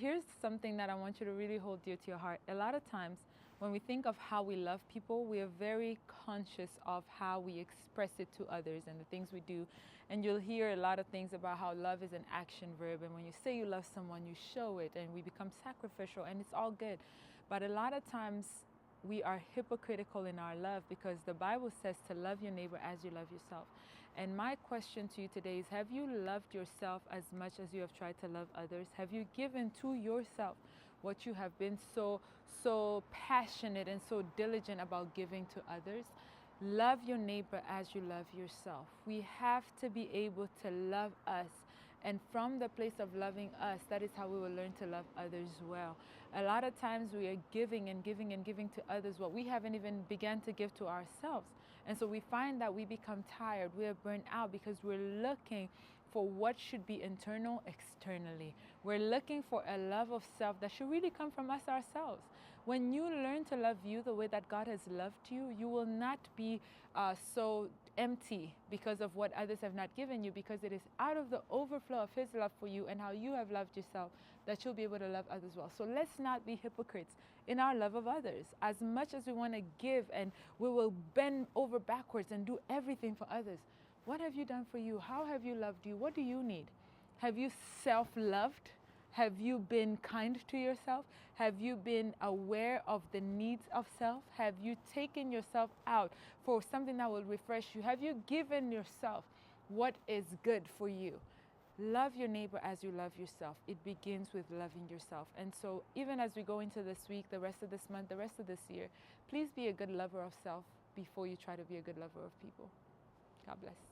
Here's something that I want you to really hold dear to your heart. A lot of times, when we think of how we love people, we are very conscious of how we express it to others and the things we do. And you'll hear a lot of things about how love is an action verb. And when you say you love someone, you show it, and we become sacrificial, and it's all good. But a lot of times, we are hypocritical in our love, because the Bible says to love your neighbor as you love yourself. And my question to you today is, have you loved yourself as much as you have tried to love others? Have you given to yourself what you have been so passionate and so diligent about giving to others? Love your neighbor as you love yourself. We have to be able to love us. And from the place of loving us, that is how we will learn to love others well. A lot of times we are giving and giving and giving to others what we haven't even begun to give to ourselves. And so we find that we become tired, we are burnt out, because we're looking for what should be internal externally. We're looking for a love of self that should really come from us ourselves. When you learn to love you the way that God has loved you, you will not be so empty because of what others have not given you, because it is out of the overflow of His love for you and how you have loved yourself that you'll be able to love others well. So let's not be hypocrites in our love of others. As much as we want to give and we will bend over backwards and do everything for others, what have you done for you? How have you loved you? What do you need? Have you self-loved? Have you been kind to yourself? Have you been aware of the needs of self? Have you taken yourself out for something that will refresh you? Have you given yourself what is good for you? Love your neighbor as you love yourself. It begins with loving yourself. And so even as we go into this week, the rest of this month, the rest of this year, please be a good lover of self before you try to be a good lover of people. God bless.